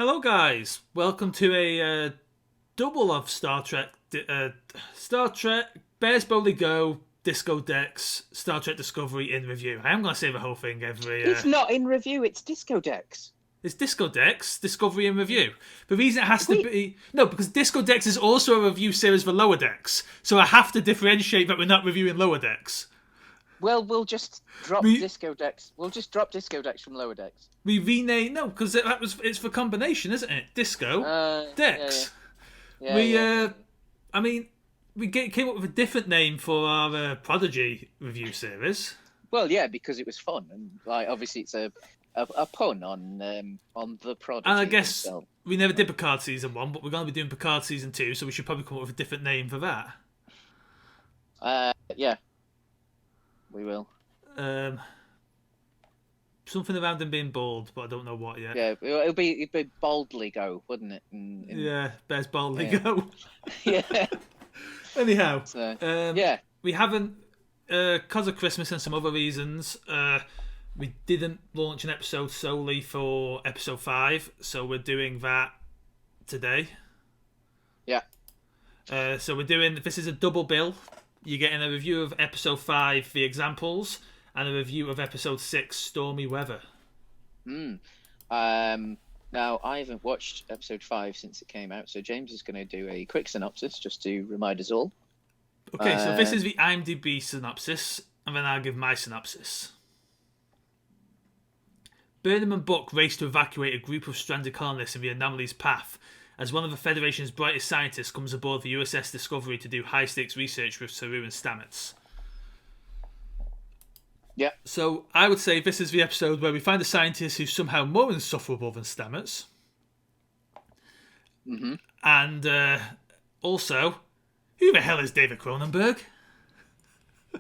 Hello, guys. Welcome to a double of Star Trek, Bears Boldly Go, Disco Decks, Star Trek Discovery in review. I am going to say the whole thing every. It's not in review, it's Disco Decks. It's Disco Decks, Discovery in review. The reason it has to We be no, because Disco Decks is also a review series for Lower Decks, so I have to differentiate that we're not reviewing Lower Decks. we'll just drop We Disco Decks. We'll just drop Disco Decks from Lower Decks. we rename no, because it's for combination, isn't it? Disco Yeah, Decks. yeah, We yeah. I mean, came up with a different name for our Prodigy review series. Well, yeah, because it was fun and like obviously it's a pun on the Prodigy. And I guess themselves. we never did Picard season 1, but we're going to be doing Picard season 2, so we should probably come up with a different name for that. Yeah, we will. Um, Something around him being bald, but I don't know what yet. Yeah, it'd be boldly go, wouldn't it? Yeah, Bears boldly Yeah. go. Yeah. Anyhow, So yeah, we haven't, because of Christmas and some other reasons, we didn't launch an episode solely for episode 5, so we're doing that today. yeah. So we're doing, this is a double bill. You're getting a review of episode 5, The Examples, and a review of episode 6, Stormy Weather. Now I haven't watched episode 5 since it came out, so James is going to do a quick synopsis just to remind us all. Okay, so this is the IMDb synopsis, and then I'll give my synopsis. Burnham and Buck race to evacuate a group of stranded colonists in the anomaly's path as one of the Federation's brightest scientists comes aboard the USS Discovery to do high-stakes research with Saru and Stamets. Yeah. So I would say this is the episode where we find a scientist who's somehow more insufferable than Stamets. Mm-hmm. And also, who the hell is David Cronenberg?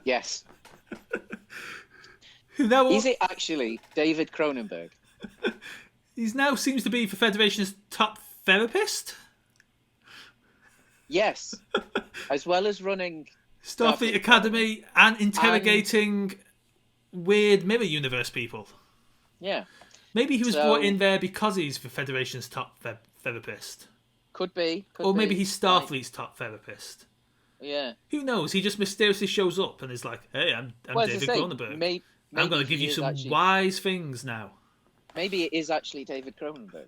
Yes. Who now Is it actually David Cronenberg? he's now seems to be the Federation's top therapist. Yes. As well as running Starfleet Academy and interrogating weird mirror universe people. Yeah. Maybe he was So- brought in there because he's the Federation's top therapist. Could be. Or maybe he's Like, Starfleet's top therapist. yeah. Who knows? He just mysteriously shows up and is like, hey, I'm Well, as I David say, Cronenberg. I'm going to give you some wise things now. Maybe it is actually David Cronenberg.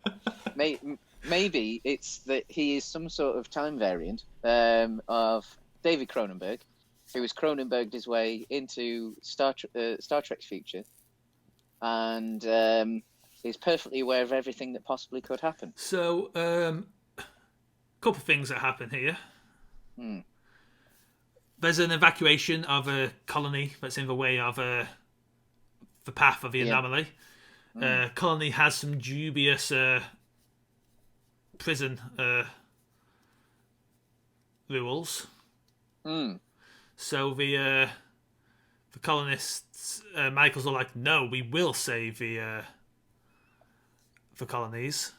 Maybe it's that he is some sort of time variant of David Cronenberg, who has Cronenberged his way into Star Trek's future, and is perfectly aware of everything that possibly could happen. So, a couple of things that happen here. There's an evacuation of a colony that's in the way of the path of the anomaly. Colony has some dubious prison rules. So the colonists, Michael's are like, no, we will save the colonies.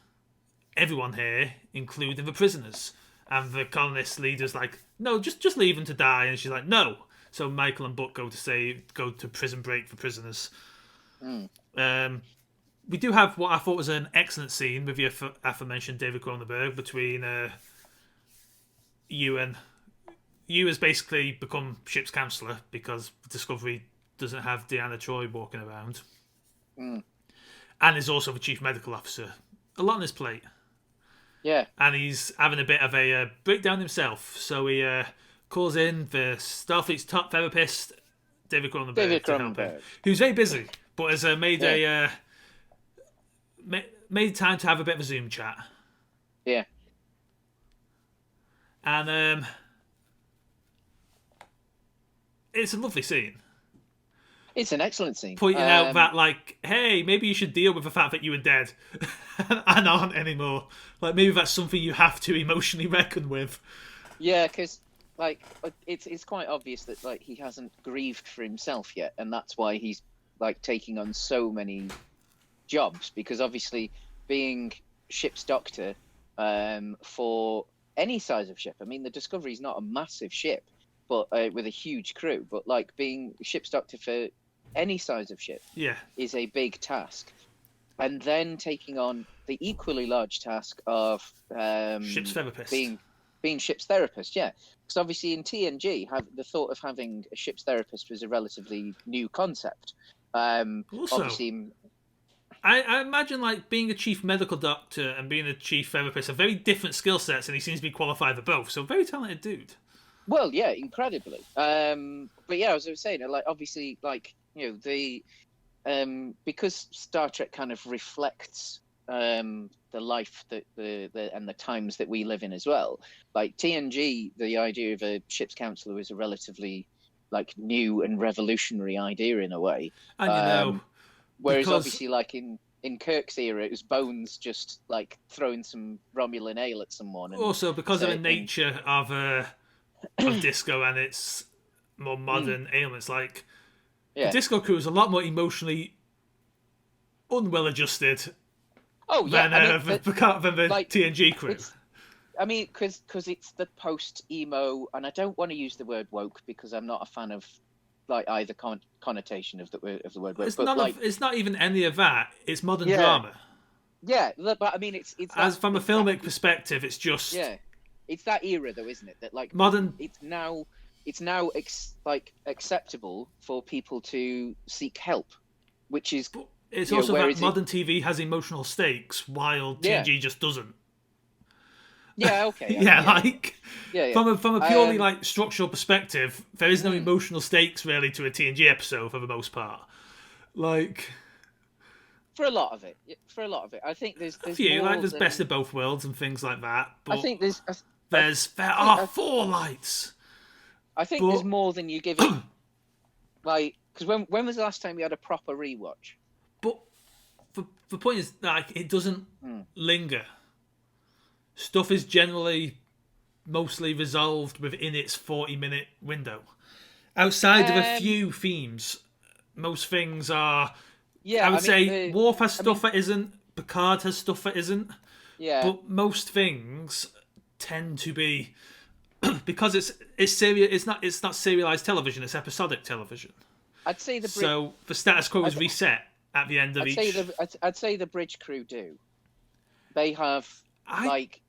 Everyone here, including the prisoners. And the colonist leader's like, no, just leave them to die. And she's like, no. So Michael and Buck go to prison break for prisoners. We do have what I thought was an excellent scene with the aforementioned David Cronenberg between you has basically become ship's counselor because Discovery doesn't have Deanna Troi walking around. And is also the chief medical officer. A lot on his plate. Yeah. And he's having a bit of a breakdown himself. So he calls in the Starfleet's top therapist, David Cronenberg, to help him, who's very busy, but has made time to have a bit of a Zoom chat. Yeah. And it's a lovely scene. It's an excellent scene. Pointing out that, like, hey, maybe you should deal with the fact that you were dead and aren't anymore. Like, maybe that's something you have to emotionally reckon with. Yeah, because like it's quite obvious that like he hasn't grieved for himself yet, and that's why he's like taking on so many jobs. Because obviously, being ship's doctor for any size of ship. I mean, the Discovery's not a massive ship, but with a huge crew. But like being ship's doctor for any size of ship Yeah. is a big task. And then taking on the equally large task of Ship's therapist. being ship's therapist. Yeah, because obviously in TNG, the thought of having a ship's therapist was a relatively new concept. Also, Obviously, I imagine like being a chief medical doctor and being a chief therapist are very different skill sets, and he seems to be qualified for both. So very talented dude. well, yeah, incredibly. But yeah, as I was saying, like obviously, like the because Star Trek kind of reflects the life that and the times that we live in as well. Like TNG, the idea of a ship's counselor was a relatively like new and revolutionary idea in a way. And Whereas because obviously, like in Kirk's era, it was Bones just like throwing some Romulan ale at someone. And also because of the nature of disco and its more modern ailments, like the yeah. disco crew is a lot more emotionally unwell adjusted Oh yeah, than, I mean, than the like TNG crew. I mean, because it's the post emo, and I don't want to use the word woke because I'm not a fan of like either connotation of the word woke. It's But like, it's not even any of that. It's modern yeah, drama. yeah. But I mean, it's As that, from a it's filmic that, perspective, it's just yeah, it's that era though, isn't it? That like modern. it's now like acceptable for people to seek help, which is It's you know, also that whereas modern TV has emotional stakes, while yeah, TNG just doesn't. yeah, okay, Yeah, yeah, like yeah, yeah. from a purely like structural perspective, there is no emotional stakes really to a TNG episode for the most part. Like For a lot of it, I think a there's few, like more there's best than of both worlds and things like that. I But think there's there I think are four lights. I think there's But more than you give it. Like, because when was the last time you had a proper rewatch? but the point is like it doesn't linger. Stuff is generally mostly resolved within its 40-minute window. Outside of a few themes, most things are. Yeah, I would I mean, say Worf has stuff that isn't. Picard has stuff that isn't. yeah, But most things tend to be because it's serial. It's not serialized television. It's episodic television. I'd say So the status quo is I'd, reset at the end of each. I'd say the bridge crew do. They have like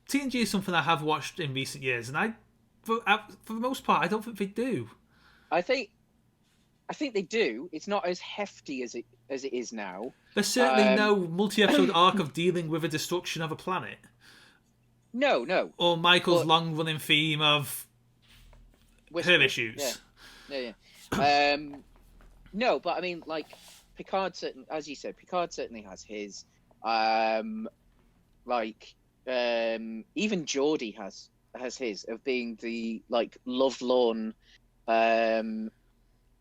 TNG is something I have watched in recent years, and for the most part, I don't think they do. I think they do. It's not as hefty as it is now. There's certainly no multi-episode arc of dealing with the destruction of a planet. No. Or Michael's long-running theme of her issues. Yeah. No, but I mean, like Picard, as you said, Picard certainly has his. Even Geordie has his of being the like lovelorn,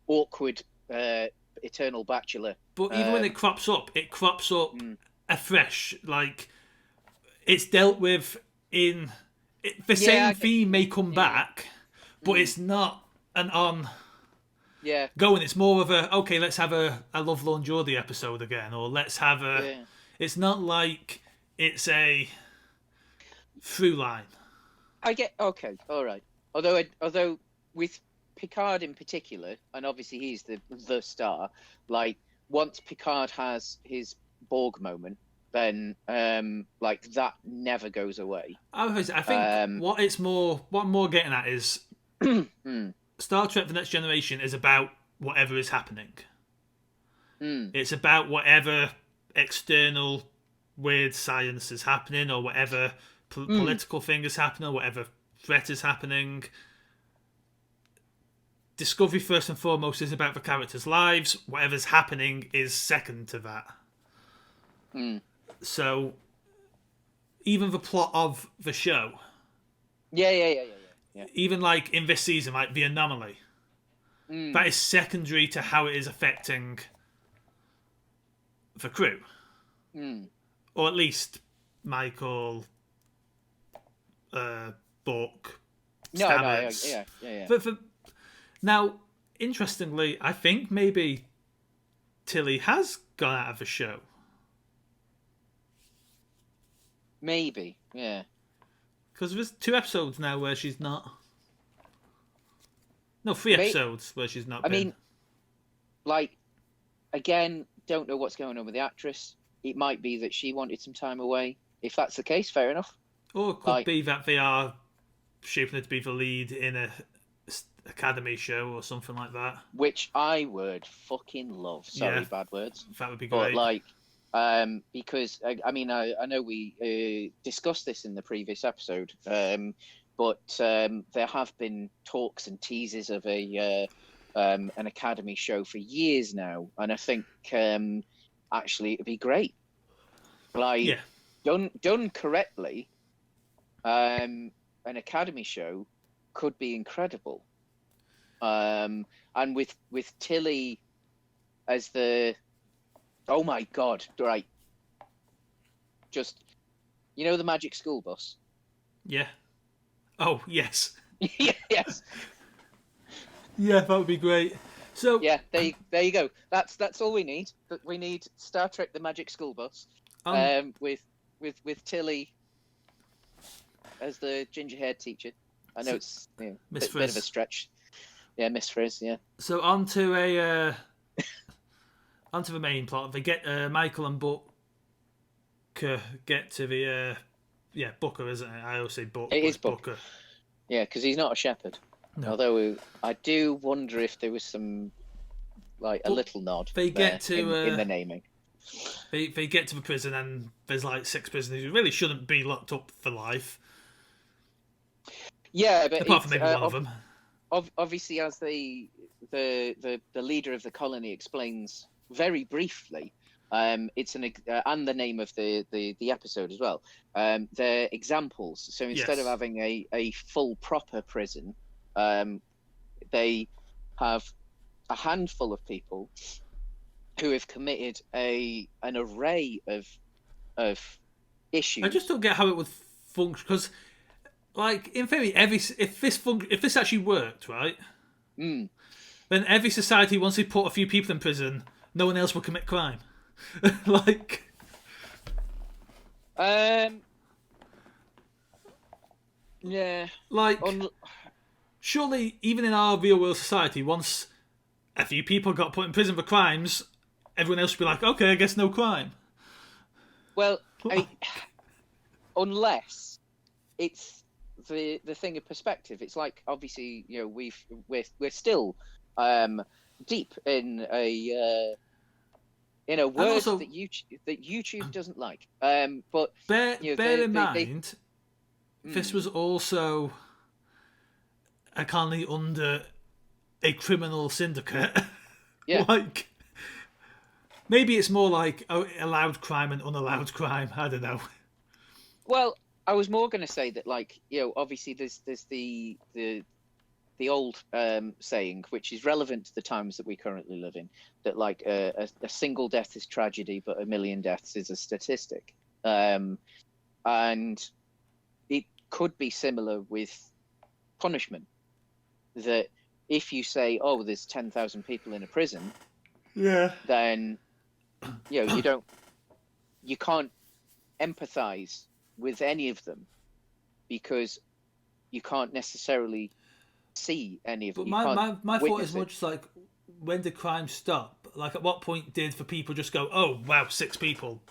awkward, eternal bachelor. But even when it crops up afresh. Like it's dealt with in the same theme may come back, but it's not an on. Yeah. Going, it's more of a okay. Let's have a Lovelorn Geordie episode again, or let's have a. Yeah. It's not like it's a through line. I get okay, all right. Although with Picard in particular, and obviously he's the star. Like once Picard has his Borg moment, then like that never goes away. I think what I'm more getting at is Star Trek: The Next Generation is about whatever is happening. It's about whatever external weird science is happening, or whatever political thing is happening, or whatever threat is happening. Discovery, first and foremost, is about the characters' lives. Whatever's happening is second to that. So, even the plot of the show. Yeah. Even like in this season, like the anomaly. That is secondary to how it is affecting the crew. Or at least Michael, Bork, Stamets. Yeah. Now, interestingly, I think maybe Tilly has gone out of the show. Maybe, yeah. Because there's 2 episodes now where she's not. No, 3 episodes where she's not. I mean, like, again, don't know what's going on with the actress. it might be that she wanted some time away. If that's the case, fair enough. Or it could be that they are shaping her to be the lead in a academy show or something like that. Which I would fucking love. Sorry, bad words. That would be But great. like, because I mean, I know we discussed this in the previous episode, but there have been talks and teases of an academy show for years now, and I think actually it'd be great. Like, done correctly, an academy show could be incredible. And with Tilly as the, oh my god, right, just, you know, the Magic School Bus. Yeah. Oh yes. Yes. Yeah, that would be great. So yeah, there you go. That's all we need. But we need Star Trek: The Magic School Bus, with Tilly as the ginger-haired teacher. I know it's a bit of a stretch. Yeah, Miss Frizz. Yeah. So onto the main plot. They get Michael and Buck get to the Booker, isn't it? I always say Buck. It is Booker. Yeah, because he's not a shepherd. No. Although I do wonder if there was some a little nod. They get to in the naming. They get to the prison and there's like 6 prisoners who really shouldn't be locked up for life. Yeah, but apart from maybe one of them. Obviously, as the leader of the colony explains very briefly, it's and the name of the episode as well. They're examples. So instead of having a full proper prison, they have a handful of people who have committed an array of issues. I just don't get how it would function because, like, in theory, if this actually worked, right? Then every society, once they put a few people in prison, no one else will commit crime. Like, yeah, like, surely even in our real world society, once a few people got put in prison for crimes, everyone else would be like, okay, I guess no crime. Well, unless it's the thing of perspective. It's like, obviously, you know, we're still deep in a word also, that YouTube doesn't like. But bear in mind, this was also a colony under a criminal syndicate. Yeah. Like, maybe it's more like allowed crime and unallowed crime. I don't know. Well, I was more going to say that, like, you know, obviously there's the old saying, which is relevant to the times that we currently live in, that like a single death is tragedy, but a million deaths is a statistic. And it could be similar with punishment, that if you say, oh, there's 10,000 people in a prison, then, you know, you can't empathize with any of them because you can't necessarily see any of them. But my thought is much like, when did crime stop? Like, at what point did the people just go, oh wow, 6 people,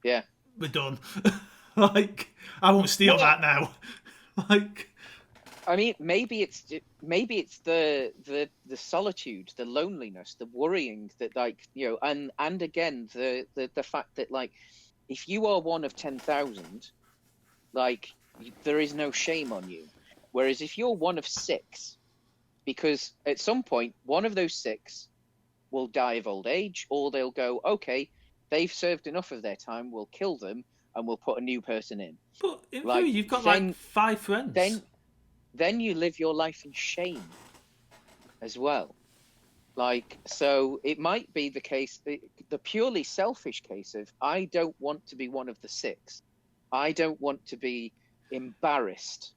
yeah, we're done? Like, I won't steal that now. Like, I mean, maybe it's the solitude, the loneliness, the worrying that, like, you know, and again the fact that, like, if you are one of 10,000, like, there is no shame on you. Whereas if you're one of 6, because at some point one of those 6 will die of old age, or they'll go, okay, they've served enough of their time, we'll kill them and we'll put a new person in. But in theory, you've got like 5 friends. Then you live your life in shame as well. Like, so it might be the case, the purely selfish case of, I don't want to be one of the 6. I don't want to be embarrassed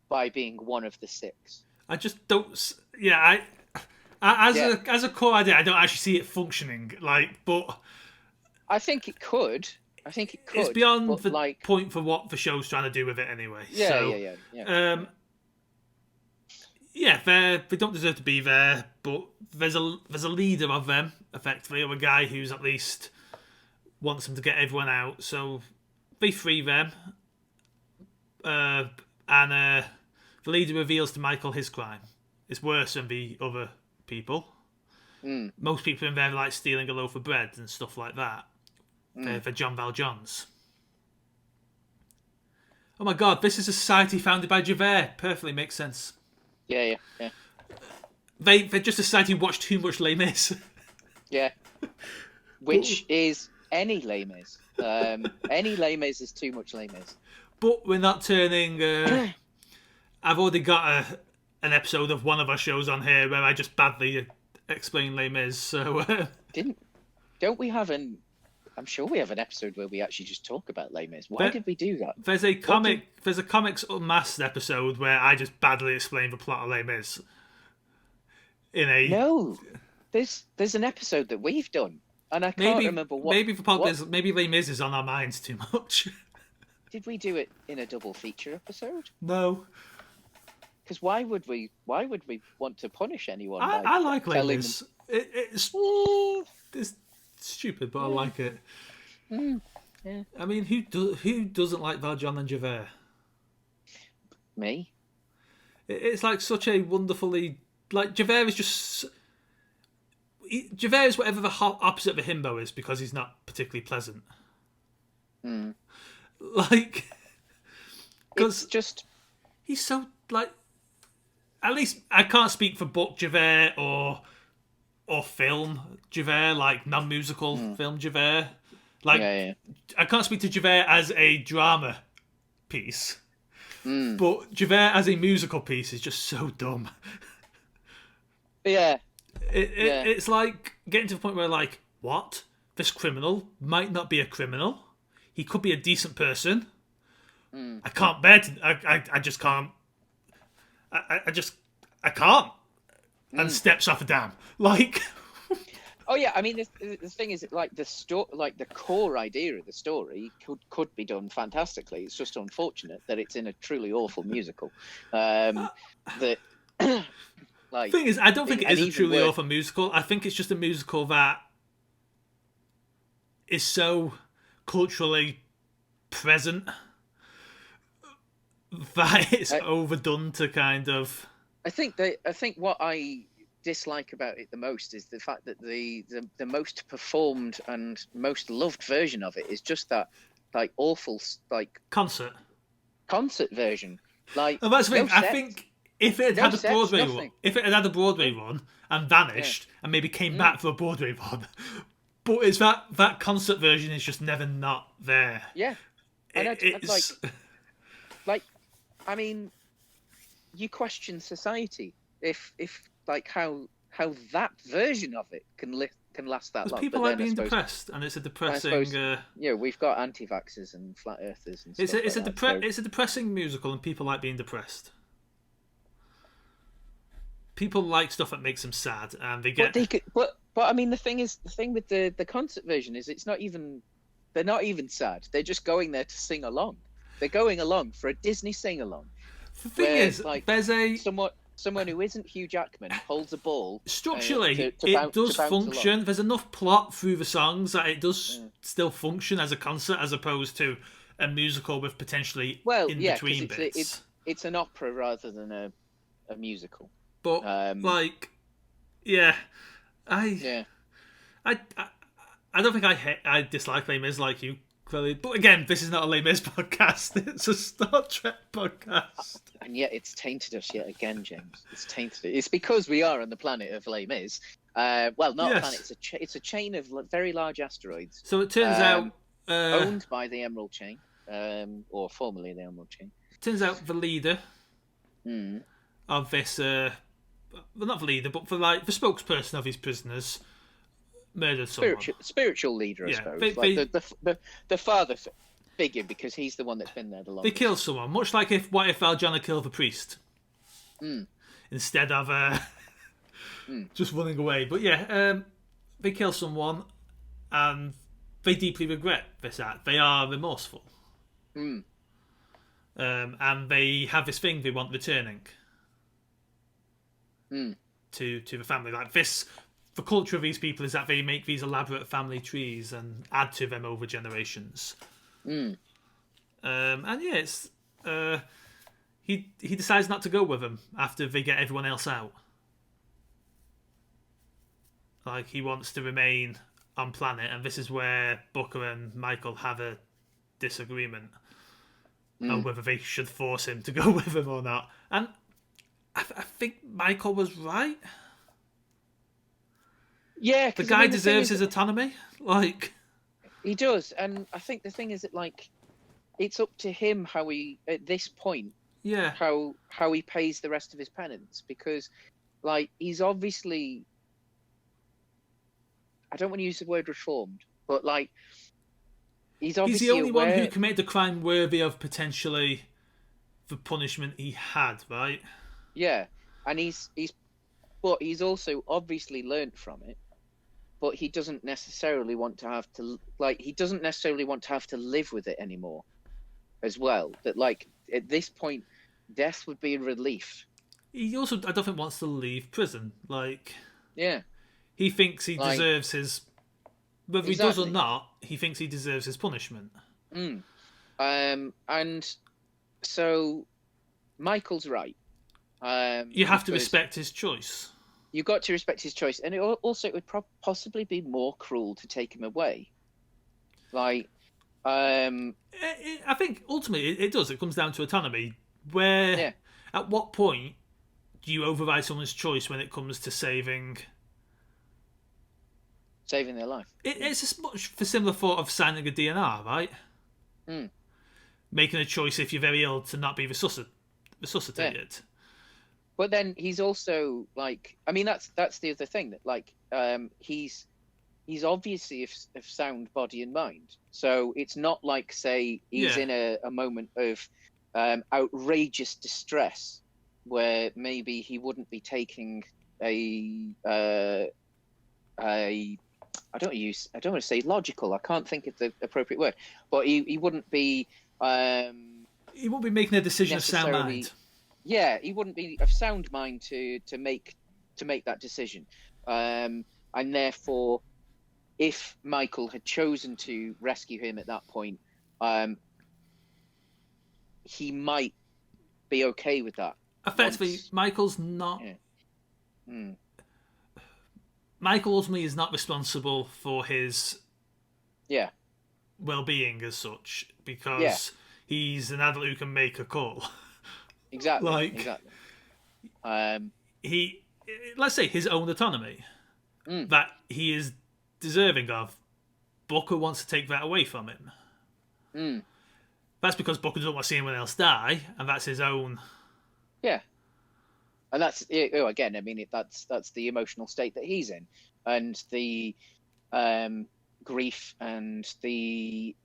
by being one of the 6. I just don't. Yeah, as a core idea, I don't actually see it functioning. Like, but I think it could. It's beyond the point for what the show's trying to do with it anyway. Yeah. Yeah, they don't deserve to be there, but there's a leader of them, effectively, of a guy who's at least wants them to get everyone out, so they free them. And the leader reveals to Michael his crime. It's worse than the other people. Most people in there are like stealing a loaf of bread and stuff like that. For John Valjean's. Oh my god, this is a society founded by Javert. Perfectly makes sense. Yeah. They're just a society who watch too much Les Mis. Yeah. Which is any Les Mis. Any Les Mis is too much Les Mis. But we're not turning... I've already got an episode of one of our shows on here where I just badly explain Les Mis, so... Don't we have an... I'm sure we have an episode where we actually just talk about Les Mis. Why did we do that? There's a Comics Unmasked episode where I just badly explain the plot of Les Mis. No, there's an episode that we've done, and I can't remember what. Maybe Les Mis is on our minds too much. Did we do it in a double feature episode? No. Because why would we want to punish anyone? I like Les Mis. It's stupid, but I like it. Yeah. I mean, who doesn't like Valjean and Javert? Me. It's like such a wonderfully Javert is just Javert is whatever the opposite of a himbo is because he's not particularly pleasant. Like, because just he's so like. At least I can't speak for book Javert or film Javert, like non-musical film Javert. Like, I can't speak to Javert as a drama piece, but Javert as a musical piece is just so dumb. Yeah. It's like getting to the point where, like, what? This criminal might not be a criminal. He could be a decent person. I can't bear to... I just can't... I can't. And steps off a dam. Like... Oh yeah, I mean the thing is, like the core idea of the story could be done fantastically. It's just unfortunate that it's in a truly awful musical. That like thing is, I don't think it is a truly awful musical. I think it's just a musical that is so culturally present that it's overdone to kind of. I think what I dislike about it the most is the fact that the most performed and most loved version of it is just that like awful like concert version. Like, and that's the thing. I think if it had had a Broadway run and vanished and maybe came back for a Broadway run, but it's that concert version is just never not there. Yeah, and it's like I mean, you question society if like how that version of it can last that long. People like being depressed, and it's a depressing. We've got anti-vaxxers and flat earthers and stuff. It's a depressing musical, and people like being depressed. People like stuff that makes them sad, and they get. But I mean, the thing with the concert version is they're not even sad. They're just going there to sing along. They're going along for a Disney sing along. The thing is, like, there's someone who isn't Hugh Jackman holds a ball. Structurally, it does function. Along. There's enough plot through the songs that it does still function as a concert, as opposed to a musical with potentially in-between bits. It's an opera rather than a musical. But I don't think I dislike Les Mis like you. Clearly. But again, this is not a Les Mis podcast. It's a Star Trek podcast. And yet it's tainted us yet again, James. It's tainted it. It's because we are on the planet of Les Mis. A planet. It's a chain of very large asteroids. So it turns out... owned by the Emerald Chain, or formerly the Emerald Chain. Turns out the leader of this... well, not the leader, but the spokesperson of his prisoners... murdered someone. Spiritual leader, I suppose. The father figure, because he's the one that's been there the longest. They kill someone, much like what if Valjean killed the priest instead of just running away. But they kill someone, and they deeply regret this act. They are remorseful, and they have this thing they want returning to the family. Like this. the culture of these people is that they make these elaborate family trees and add to them over generations. Mm. And yeah, it's he decides not to go with them after they get everyone else out. Like, he wants to remain on planet, and this is where Booker and Michael have a disagreement on whether they should force him to go with them or not. And I think Michael was right. Yeah, The guy deserves his autonomy. Like, he does, and I think the thing is that, like, it's up to him how he, at this point, yeah, how he pays the rest of his penance, because, like, he's obviously, I don't want to use the word reformed, but, like, he's obviously he's the only aware... one who committed a crime worthy of potentially the punishment he had, right? Yeah, and but he's also obviously learnt from it. But he doesn't necessarily want to have to, like, he doesn't necessarily want to have to live with it anymore, as well. That, like, at this point, death would be a relief. He also, I don't think, wants to leave prison. Like, Yeah, he thinks he like, deserves his, whether he does or not, he thinks he deserves his punishment. And so Michael's right. You have to respect his choice. You've got to respect his choice, and it would possibly be more cruel to take him away. Like, I think ultimately it does. It comes down to autonomy. Where, at what point do you override someone's choice when it comes to saving their life? It's as much for similar thought of signing a DNR, right? Making a choice if you're very ill to not be resuscitated. Yeah. But then he's also, like, I mean, that's the other thing, that, like, he's obviously of sound body and mind. So it's not like, say, he's in a moment of outrageous distress where maybe he wouldn't be taking I don't want to say logical. I can't think of the appropriate word, but he wouldn't be. He won't be making a decision of sound mind. Yeah, he wouldn't be of sound mind to make that decision, and therefore, if Michael had chosen to rescue him at that point, he might be okay with that. Effectively, Michael's not. Michael ultimately is not responsible for his well-being as such, because he's an adult who can make a call. Exactly. He, let's say, his own autonomy that he is deserving of. Booker wants to take that away from him. That's because Booker doesn't want to see anyone else die, and that's his own. Yeah, and that's again. I mean, that's the emotional state that he's in, and the grief and the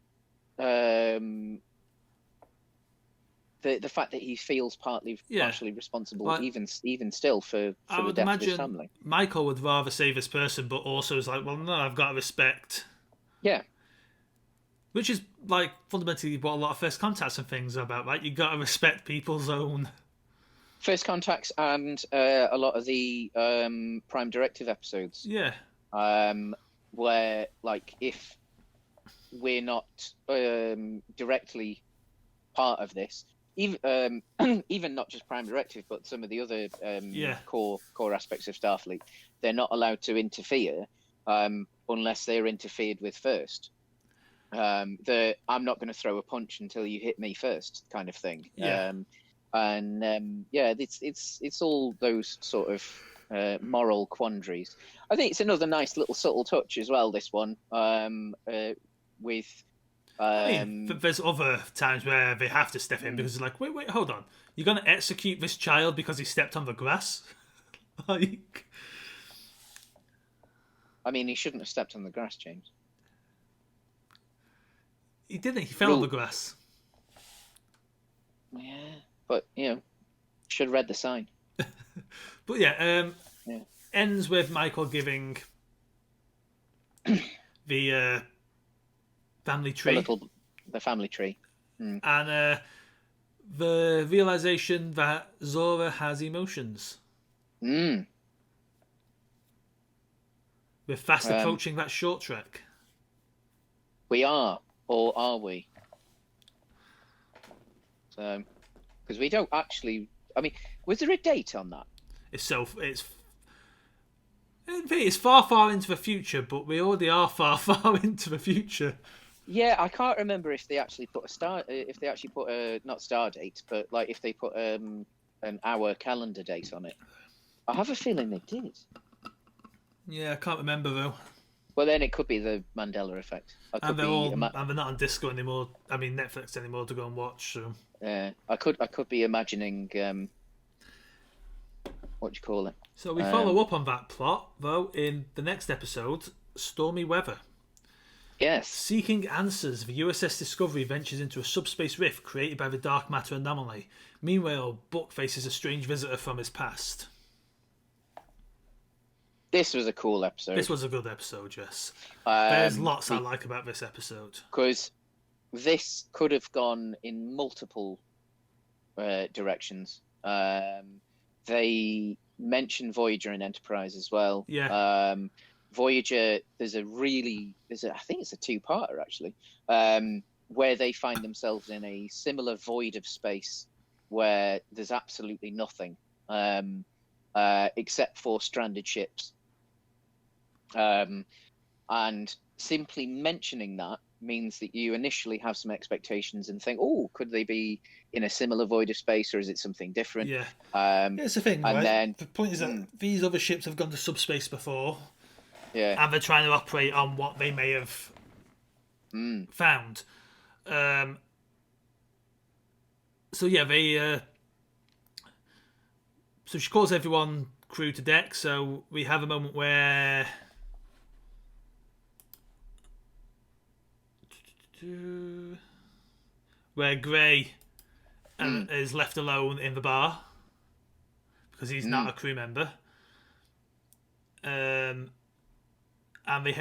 fact that he feels partially responsible, like, even still for the death of his family. Michael would rather save this person, but also is like, well, no, I've got to respect. Yeah. Which is, like, fundamentally what a lot of First Contacts and things are about, right? You got to respect people's own. First Contacts and a lot of the Prime Directive episodes. Yeah. Where, like, if we're not directly part of this, even not just Prime Directive, but some of the other core aspects of Starfleet, they're not allowed to interfere unless they're interfered with first. I'm not going to throw a punch until you hit me first, kind of thing. Yeah. It's all those sort of moral quandaries. I think it's another nice little subtle touch as well, this one, with. I mean, there's other times where they have to step in because it's like, wait, hold on. You're going to execute this child because he stepped on the grass? Like, I mean, he shouldn't have stepped on the grass, James. He didn't. He fell on the grass. Yeah, but, should have read the sign. But ends with Michael giving the family tree. The family tree. And the realization that Zora has emotions. We're fast approaching that short trek. We are, or are we? So, because we don't actually. I mean, was there a date on that? It's far, far into the future, but we already are far, far into the future. Yeah, I can't remember if they actually put a not star date, but like if they put an hour calendar date on it. I have a feeling they did. Yeah, I can't remember though. Well, then it could be the Mandela effect. And they're not on Disco anymore. I mean Netflix anymore to go and watch. So. I could be imagining what do you call it? So we follow up on that plot though in the next episode, Stormy Weather. Yes. Seeking answers, the USS Discovery ventures into a subspace rift created by the dark matter anomaly. Meanwhile, Buck faces a strange visitor from his past. This was a cool episode. This was a good episode, yes. There's lots I like about this episode. Because this could have gone in multiple directions. They mention Voyager and Enterprise as well. Yeah. Voyager, I think it's a two-parter actually, where they find themselves in a similar void of space where there's absolutely nothing except for stranded ships. And simply mentioning that means that you initially have some expectations and think, oh, could they be in a similar void of space, or is it something different? Yeah. It's the thing, right? Then, the point is that these other ships have gone to subspace before. Yeah. And they're trying to operate on what they may have found. So yeah, so she calls everyone crew to deck. So we have a moment where Gray is left alone in the bar because he's not a crew member. And they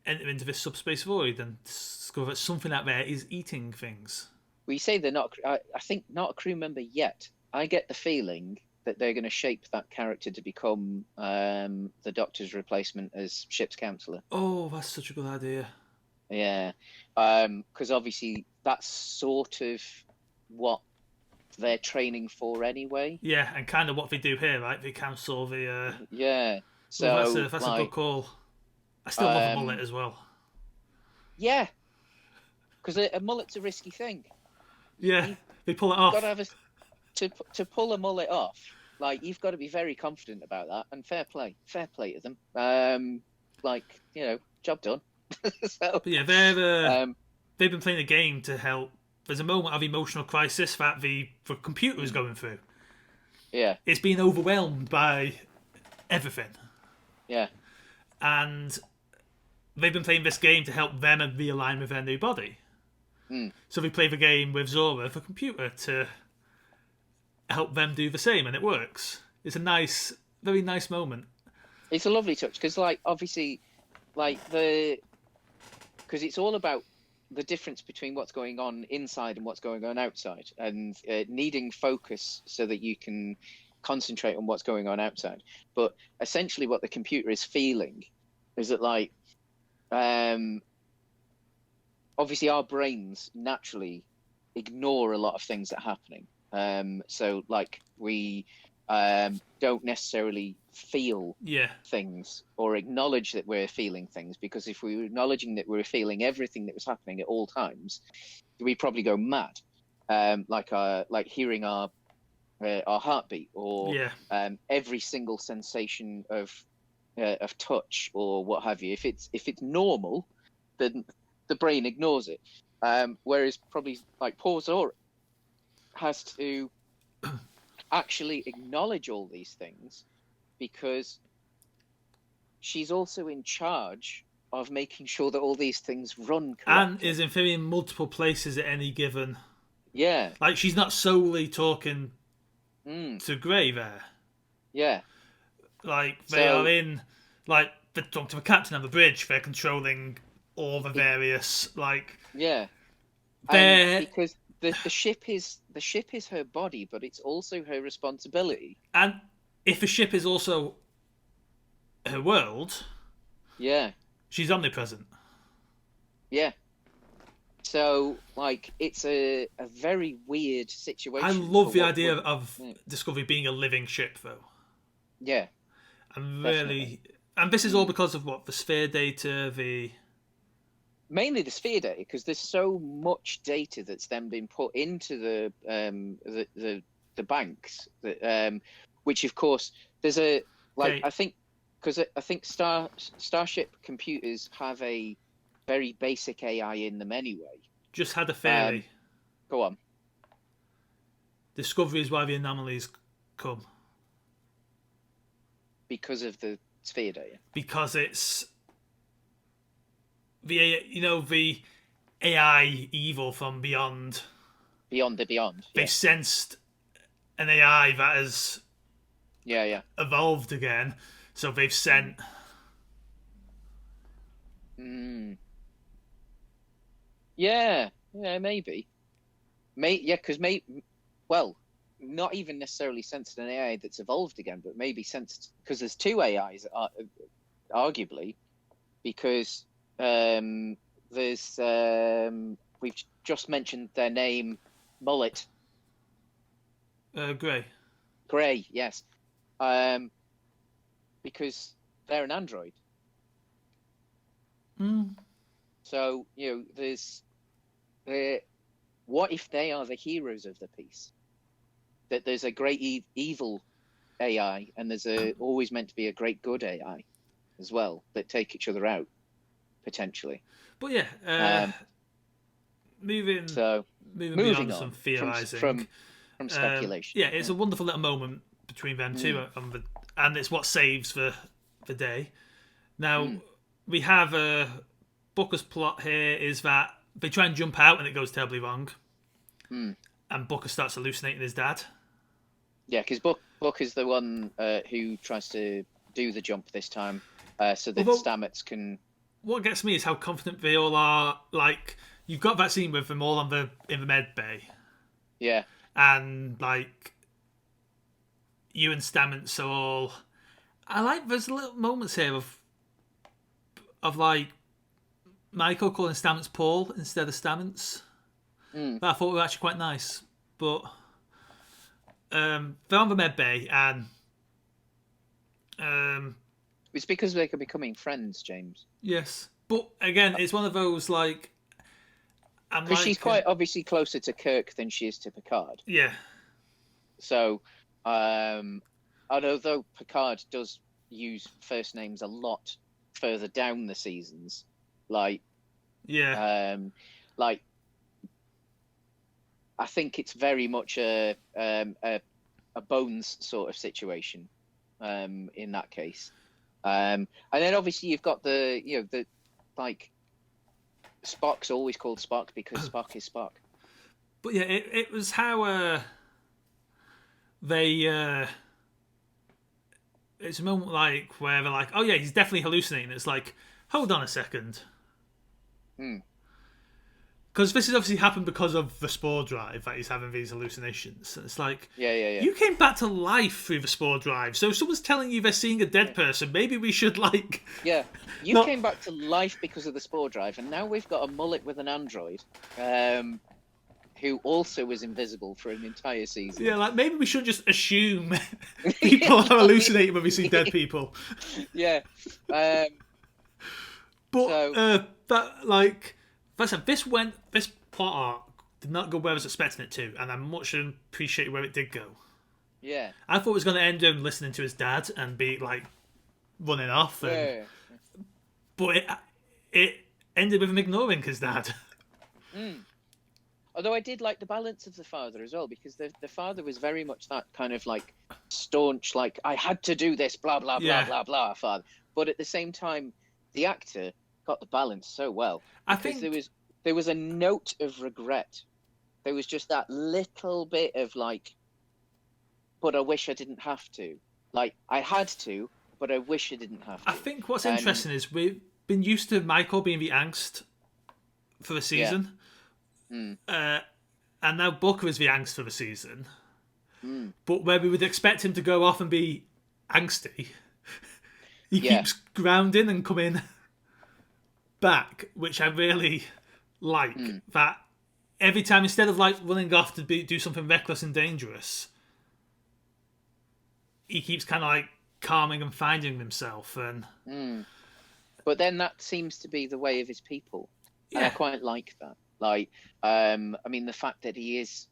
enter into this subspace void and discover that something out there is eating things. We say they're not. I think not a crew member yet. I get the feeling that they're going to shape that character to become the Doctor's replacement as ship's counselor. Oh, that's such a good idea. Yeah, because obviously that's sort of what they're training for anyway. Yeah, and kind of what they do here, right? They counsel the. Yeah. So well, that's a good call. I still love a mullet as well. Yeah, because a mullet's a risky thing. Yeah, they pull it off. Got to have to pull a mullet off. Like, you've got to be very confident about that, and fair play to them. Job done. So, but yeah, they've been playing a game to help. There's a moment of emotional crisis that the computer is going through. Yeah, it's being overwhelmed by everything. Yeah, and they've been playing this game to help them realign with their new body. So they play the game with Zora, the computer, to help them do the same, and it works. It's a very nice moment. It's a lovely touch because, obviously, because it's all about the difference between what's going on inside and what's going on outside, and needing focus so that you can concentrate on what's going on outside. But essentially, what the computer is feeling is that, obviously, our brains naturally ignore a lot of things that are happening. So we don't necessarily feel things or acknowledge that we're feeling things, because if we were acknowledging that we were feeling everything that was happening at all times, we'd probably go mad. Like hearing our heartbeat, or every single sensation of touch or what have you. If it's normal, then the brain ignores it. Whereas probably poor Zora has to actually acknowledge all these things, because she's also in charge of making sure that all these things run correctly. And is in theory in multiple places at any given. Yeah. She's not solely talking to Gray there. Yeah. They are in, they're talking to the captain on the bridge. They're controlling all the various, Yeah. Because the ship is her body, but it's also her responsibility. And if the ship is also her world, Yeah, She's omnipresent. yeah. So, like, it's a very weird I situation love for the what idea would. of Discovery being a living ship, though. Yeah, I'm definitely. really, and this is all Mm. because of what the sphere data, Mainly the sphere data, because there's so much data that's then been put into the banks that which of course there's a like okay, I think because I think Starship computers have a very basic AI in them anyway. just had a Um, theory. Go on. Discovery is why the anomalies come Because of the sphere data. because it's the AI evil from beyond. Beyond the beyond. They've Yeah. sensed an AI that has Yeah, yeah. evolved again, so they've sent. Mm. Yeah, yeah, maybe. Yeah, because well, not even necessarily sensed an AI that's evolved again, but maybe sensed because there's two AIs, arguably, because there's we've just mentioned their name, Mullet Grey. Gray, yes, um, because they're an android. Mm. So there's uh, what if they are the heroes of the piece? That there's a great evil AI, and there's always meant to be a great good AI as well that take each other out potentially. But yeah, Um, moving so moving moving beyond some on theorizing. from speculation. Yeah, it's a wonderful little moment between them two, Mm, and it's what saves the day. Now mm, we have Booker's plot here is that they try and jump out and it goes terribly wrong, mm. and Booker starts hallucinating his dad. Yeah, because Book is the one who tries to do the jump this time, so that Although Stamets can. what gets me is how confident they all are. Like you've got that scene with them all in the med bay, Yeah, and like you and Stamets are all. I like there's little moments here of like Michael calling Stamets Paul instead of Stamets. mm. That I thought were actually quite nice. But they're on the med bay and um, It's because they're becoming friends, James. yes. But again, it's one of those like I'm Because she's like quite obviously closer to Kirk than she is to Picard. yeah, So, and although Picard does use first names a lot further down the seasons, like, yeah, like I think it's very much a Bones sort of situation, in that case. And then obviously you've got the like Spock's always called Spock because Spock is Spock. but yeah, it was how they. It's a moment like where they're like, oh yeah, he's definitely hallucinating. It's like, hold on a second. Hmm. Because this has obviously happened because of the spore drive that he's having these hallucinations. And it's like, Yeah, yeah, yeah. you came back to life through the spore drive. So if someone's telling you they're seeing a dead person, maybe we should like. Yeah, you Not. came back to life because of the spore drive, and now we've got a mullet with an android, who also was invisible for an entire season. Yeah, like maybe we should just assume people are hallucinating when we see dead people. Yeah. Um, But so that like, listen, this plot arc did not go where I was expecting it to, and I much appreciate where it did go. yeah, I thought it was going to end him listening to his dad and be like running off, yeah. but it ended with him ignoring his dad. Mm. Although I did like the balance of the father as well, because the father was very much that kind of like staunch, like I had to do this, blah blah blah Yeah. blah blah, father. But at the same time, the actor got the balance so well I because think there was a note of regret. There was just that little bit of like, but I wish I didn't have to. Like I had to, but I wish I didn't have to. I think what's And interesting is we've been used to Michael being the angst for the season, mm, and now Booker is the angst for the season. mm. But where we would expect him to go off and be angsty, he Yeah. keeps grounding and coming back, which I really like. That every time, instead of like running off to do something reckless and dangerous, he keeps kind of like calming and finding himself. And But then that seems to be the way of his people, and I yeah, quite like that. Like, I mean, the fact that he is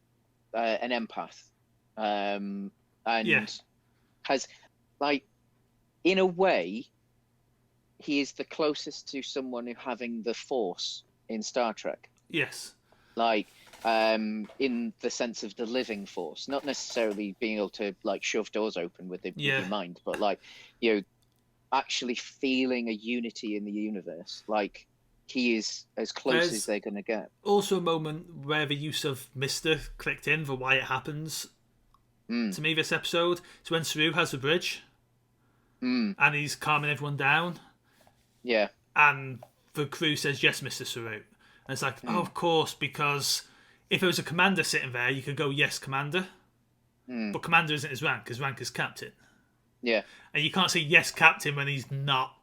an empath, and yeah, has, like, in a way, he is the closest to someone who having the Force in Star Trek. yes, Like, in the sense of the living Force, not necessarily being able to like shove doors open with yeah. your mind, but like, actually feeling a unity in the universe. Like, he is as close There's as they're going to get. also a moment where the use of Mister clicked in for why it happens to me this episode. It's when Saru has the bridge and he's calming everyone down, Yeah. and the crew says, "Yes, Mr. Saru." And it's like, oh, of course, because if there was a commander sitting there, you could go, "Yes, commander." But commander isn't his rank. His rank is captain. Yeah. And you can't say, "Yes, captain," when he's not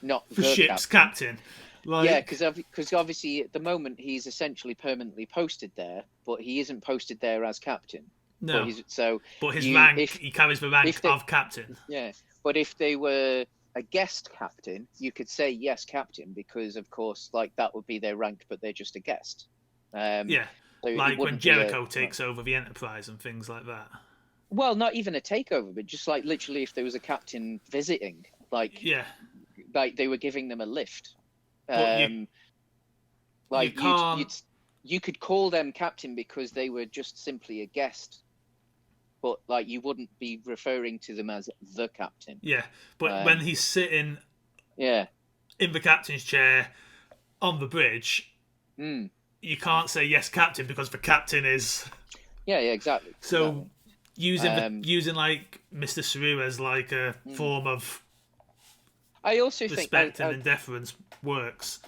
Not the the ship's captain. Like, Yeah, because obviously at the moment he's essentially permanently posted there, but he isn't posted there as captain. no. But his rank, if he carries the rank they, of captain. yeah, but if they were a guest captain, you could say yes, captain, because of course, like, that would be their rank, but they're just a guest. Yeah. So Like when wouldn't be Jericho takes over the Enterprise and things like that. well, not even a takeover, but just like literally, if there was a captain visiting, like Yeah. they were giving them a lift. But Like you can't. you could call them captain because they were just simply a guest, but like you wouldn't be referring to them as the captain. Yeah. But when he's sitting Yeah. in the captain's chair on the bridge, you can't say yes, captain, because the captain is. Yeah, exactly. So exactly. using like Mr. Saru as like a form of I also respect think and deference works.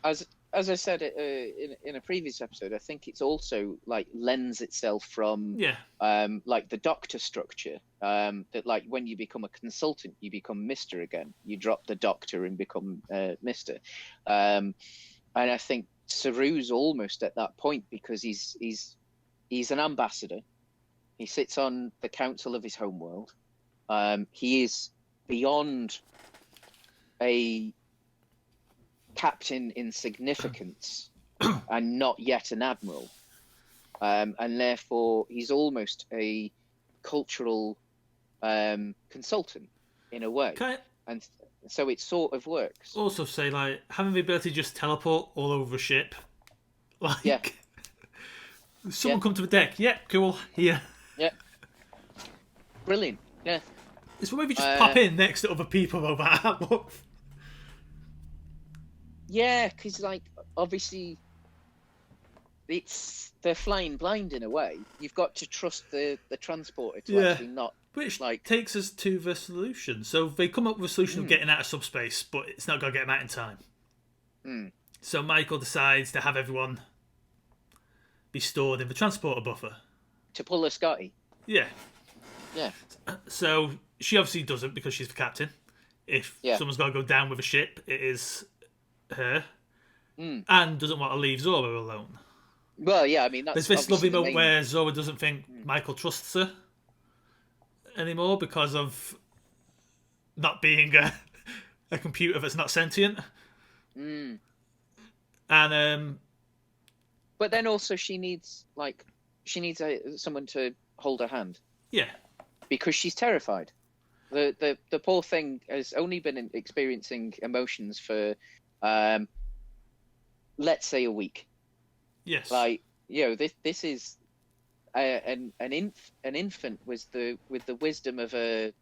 as I said in a previous episode, I think it's also like lends itself from like the doctor structure, that like when you become a consultant, you become Mr. again. You drop the doctor and become Mr. And I think Saru's almost at that point because he's an ambassador. He sits on the council of his homeworld. He is beyond a captain in significance and not yet an admiral. And therefore, he's almost a cultural consultant in a way. And so it sort of works. Also say, like, having the ability to just teleport all over a ship. Like, someone come to the deck. Yeah, cool. Here. Yeah. Brilliant. Yeah. It's maybe just pop in next to other people over that. Yeah, because like obviously, they're flying blind in a way. You've got to trust the transporter to actually not. Which takes us to the solution. So they come up with a solution of getting out of subspace, but it's not going to get them out in time. So Michael decides to have everyone be stored in the transporter buffer. To pull a Scotty. Yeah. Yeah. So she obviously doesn't because she's the captain. If someone's got to go down with a ship, it is her. And doesn't want to leave Zora alone. Well, yeah, I mean, that's there's this lovely moment where Zora doesn't think Michael trusts her anymore because of not being a computer that's not sentient. And but then also she needs someone to hold her hand. Yeah. Because she's terrified. The poor thing has only been experiencing emotions for let's say a week. Yes. Like, this is an infant with the wisdom of of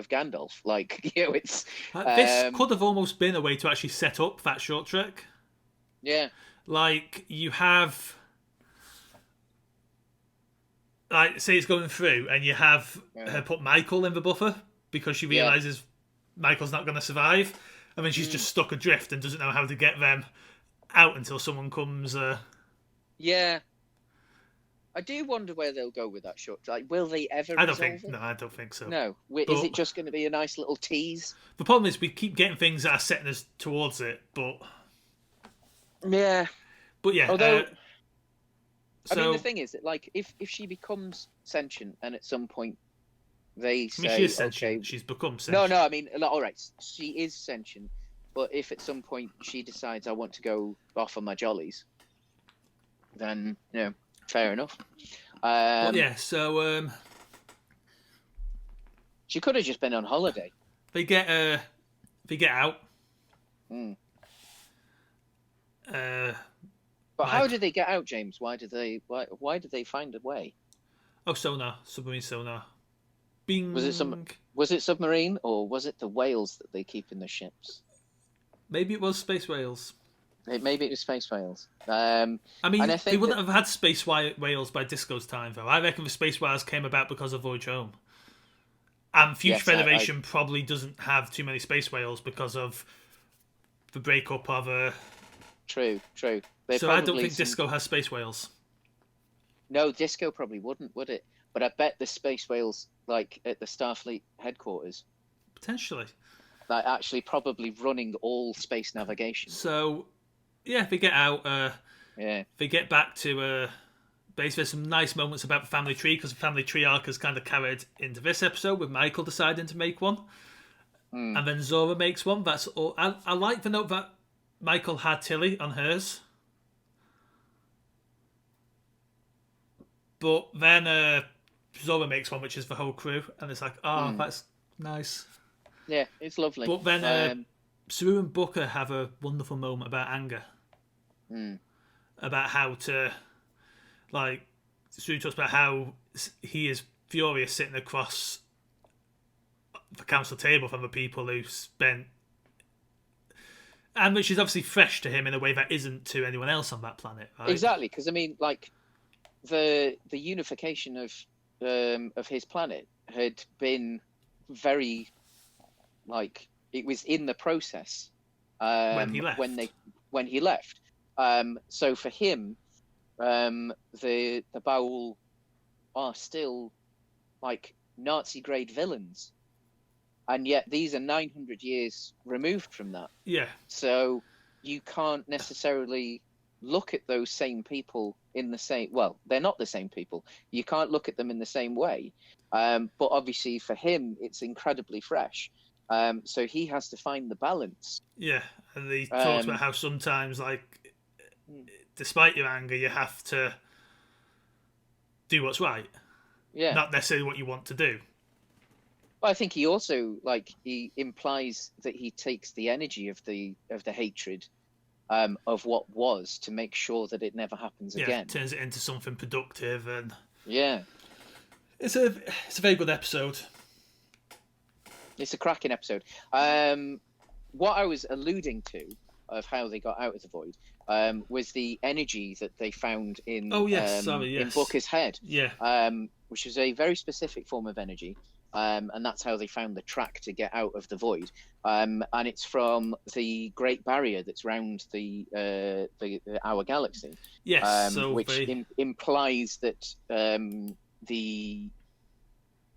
Gandalf. Like, it's this could have almost been a way to actually set up that short trek. Yeah. Like, you have, like, say it's going through, and you have her put Michael in the buffer because she realizes Michael's not going to survive, and then she's just stuck adrift and doesn't know how to get them out until someone comes. Yeah. I do wonder where they'll go with that short. Like, will they ever I don't resolve think. it? No, I don't think so. No. Is But it just going to be a nice little tease? the problem is we keep getting things that are setting us towards it. Yeah. But yeah. Although, I mean, the So thing is that, like, if she becomes sentient and at some point they I mean, say, she is sentient. okay, She's become no, sentient. no, I mean, all right, she is sentient, but if at some point she decides I want to go off on my jollies, then fair enough. But yeah, so She could have just been on holiday. they get out. Mm. Uh, But how did they get out, James? Why did they find a way? Oh, sonar, submarine sonar. Bing. Was it submarine, or was it the whales that they keep in the ships? Maybe it was space whales. Maybe it was space whales. I mean, and I think they wouldn't have had space whales by Disco's time, though. I reckon the space whales came about because of Voyage Home. And Future Yes, Federation probably doesn't have too many space whales because of the breakup of. True. So I don't think Disco has space whales. No, Disco probably wouldn't, would it? But I bet the space whales, like at the Starfleet headquarters, Potentially. like actually probably running all space navigation. So, yeah, they get out. Yeah. They get back to base. There's some nice moments about the family tree, because the family tree arc is kind of carried into this episode with Michael deciding to make one. And then Zora makes one. That's all. I like the note that Michael had Tilly on hers. But then Zora makes one, which is the whole crew. And it's like, that's nice. Yeah, it's lovely. But then Saru and Booker have a wonderful moment about anger. About how to, like, Saru talks about how he is furious sitting across the council table from the people who spent, and which is obviously fresh to him in a way that isn't to anyone else on that planet, right? Exactly, because I mean, like, the unification of his planet had been very, like, it was in the process when he left. When he left. So for him, the Baul are still like Nazi grade villains, and yet these are 900 years removed from that. Yeah. So you can't necessarily look at those same people in the same. Well, they're not the same people. You can't look at them in the same way. But obviously, for him, it's incredibly fresh. So he has to find the balance. Yeah, and he talks about how sometimes, like, despite your anger, you have to do what's right. Yeah. Not necessarily what you want to do. Well, I think he also, like, he implies that he takes the energy of the hatred of what was to make sure that it never happens again. Turns it into something productive, and it's a very good episode. It's a cracking episode. What I was alluding to of how they got out of the void was the energy that they found in in Booker's head. Yeah. Which is a very specific form of energy. And that's how they found the track to get out of the void. And it's from the Great Barrier that's round our galaxy. Yes, which implies that the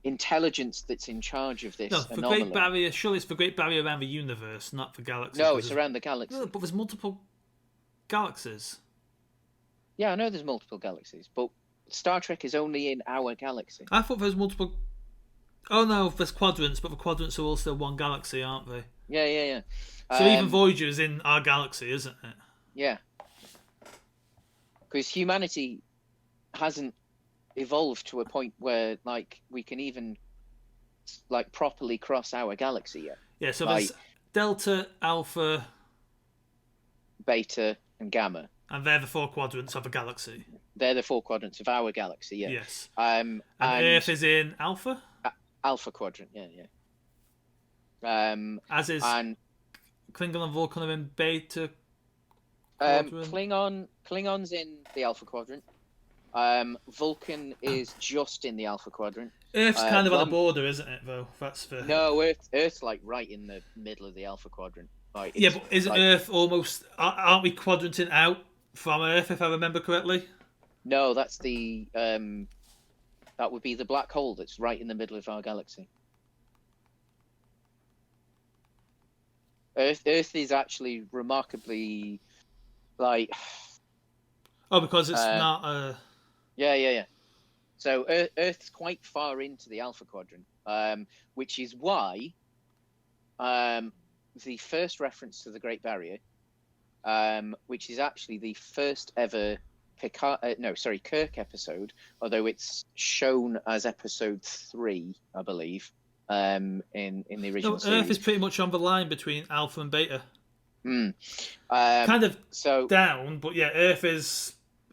intelligence that's in charge of this anomaly. Great Barrier. Surely it's the Great Barrier around the universe, not the galaxy. No, it's around the galaxy. No, but there's multiple galaxies. Yeah, I know there's multiple galaxies, but Star Trek is only in our galaxy. I thought there was multiple. Oh no, there's quadrants, but the quadrants are all still one galaxy, aren't they? Yeah. So even Voyager is in our galaxy, isn't it? Yeah. Because humanity hasn't evolved to a point where, like, we can even, like, properly cross our galaxy yet. Yeah, so there's Delta, Alpha, Beta, and Gamma. And they're the four quadrants of a galaxy. They're the four quadrants of our galaxy, yeah. Yes. And Earth is in Alpha? Alpha quadrant, yeah. As is Klingon and Vulcan are in Beta quadrant. Klingon's in the Alpha quadrant. Vulcan is just in the Alpha quadrant. Earth's kind of on the border, isn't it, though? No, Earth's like right in the middle of the Alpha quadrant. Like, yeah, but isn't Earth almost... Aren't we quadranting out from Earth, if I remember correctly? No, that's that would be the black hole that's right in the middle of our galaxy. Earth is actually remarkably like Oh, because it's uh not a. yeah. So Earth's quite far into the Alpha Quadrant, which is why the first reference to the Great Barrier, which is actually the first ever Kirk episode, although it's shown as episode 3, I believe, in the No, original Earth is series. pretty much on the line between Alpha and Beta. Mm. Kind of So down, but yeah, Earth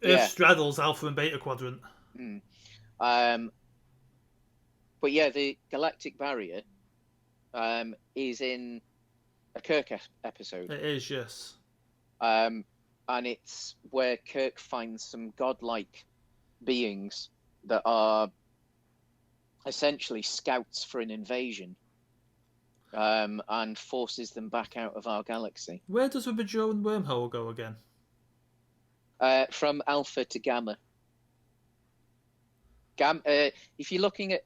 yeah. straddles Alpha and Beta quadrant. Mm. Um, but yeah, the Galactic Barrier is in a Kirk episode. It is, yes. And it's where Kirk finds some godlike beings that are essentially scouts for an invasion, and forces them back out of our galaxy. Where does the Bajoran wormhole go again? From Alpha to Gamma. If you're looking at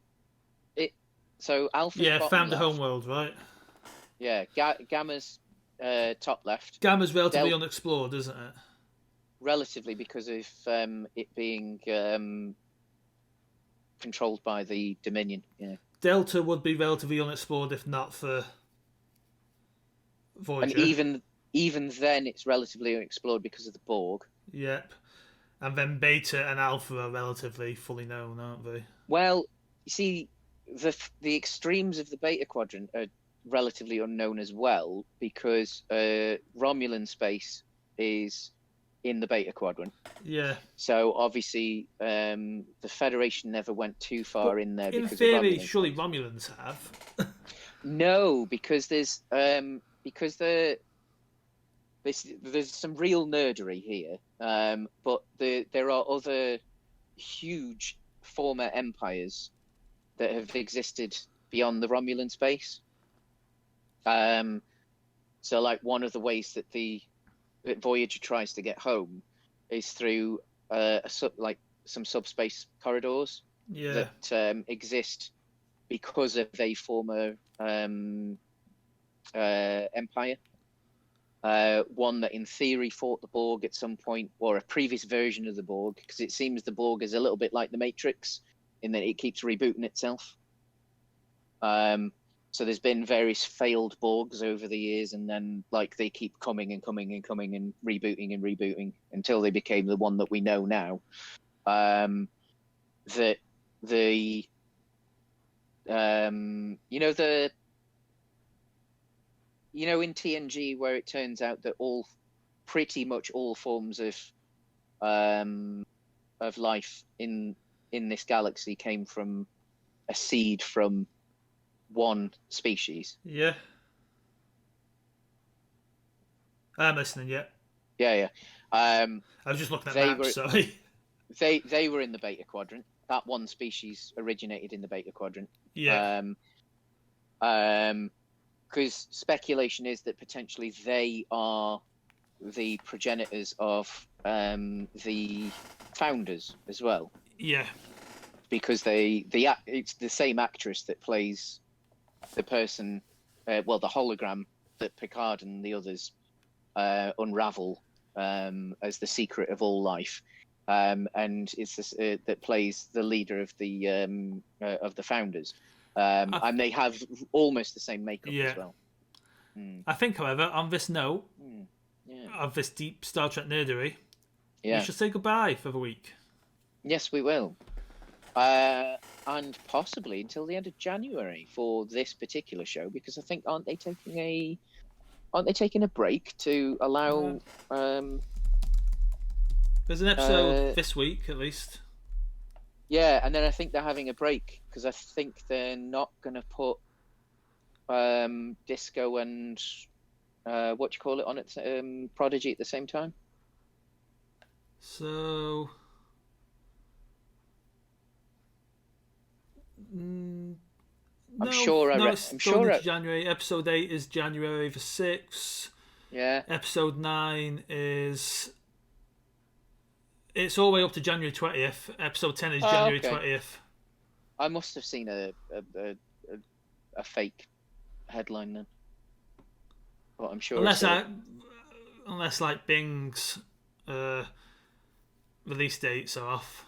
it, so Alpha's Yeah, bottom found the left. homeworld, right? Yeah, Gamma's top left. Gamma's relatively unexplored, isn't it? Relatively, because of it being controlled by the Dominion. Yeah. Delta would be relatively unexplored if not for Voyager. And even then, it's relatively unexplored because of the Borg. Yep. And then Beta and Alpha are relatively fully known, aren't they? Well, you see, the extremes of the Beta Quadrant are relatively unknown as well, because Romulan space is in the Beta Quadrant. Yeah. So obviously, the Federation never went too far in there. In because theory, of Romulan surely space. Romulans have. No, because there's some real nerdery here, but there are other huge former empires that have existed beyond the Romulan space. So, like, one of the ways that that Voyager tries to get home is through some subspace corridors that exist because of a former empire. One that in theory fought the Borg at some point, or a previous version of the Borg, because it seems the Borg is a little bit like the Matrix in that it keeps rebooting itself. So there's been various failed Borgs over the years, and then they keep coming and coming and coming and rebooting until they became the one that we know now. That the in TNG, where it turns out that pretty much all forms of life in this galaxy came from a seed from one species. Yeah. I'm listening, yeah. Yeah. I was just looking at maps, sorry. They were in the Beta Quadrant. That one species originated in the Beta Quadrant. Yeah. Because speculation is that potentially they are the progenitors of the founders as well. Yeah. Because it's the same actress that plays the person, the hologram that Picard and the others unravel as the secret of all life, and it's that plays the leader of the founders. And they have almost the same makeup as well. I think, however, on this note of this deep Star Trek nerdery, we should say goodbye for the week. Yes, we will. And possibly until the end of January for this particular show, because I think aren't they taking a break to allow? There's an episode this week, at least. Yeah, and then I think they're having a break because I think they're not going to put Disco and what do you call it on it, Prodigy at the same time. So. I'm sure January. Episode 8 is January the 6th. Yeah. Episode 9 is It's all the way up to January 20th. Episode 10 is Oh, January okay. 20th. I must have seen a fake headline then, but I'm sure Unless it's unless like Bing's release dates are off.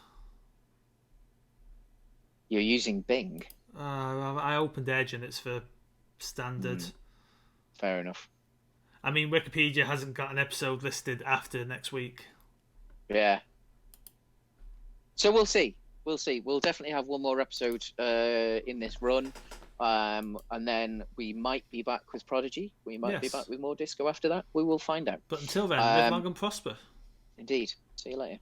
you're using Bing. I opened Edge and it's for standard. Fair enough. I mean, Wikipedia hasn't got an episode listed after next week. Yeah. So we'll see. We'll see. We'll definitely have one more episode in this run. And then we might be back with Prodigy. We might be back with more Disco after that. We will find out. But until then, live long and prosper. Indeed. See you later.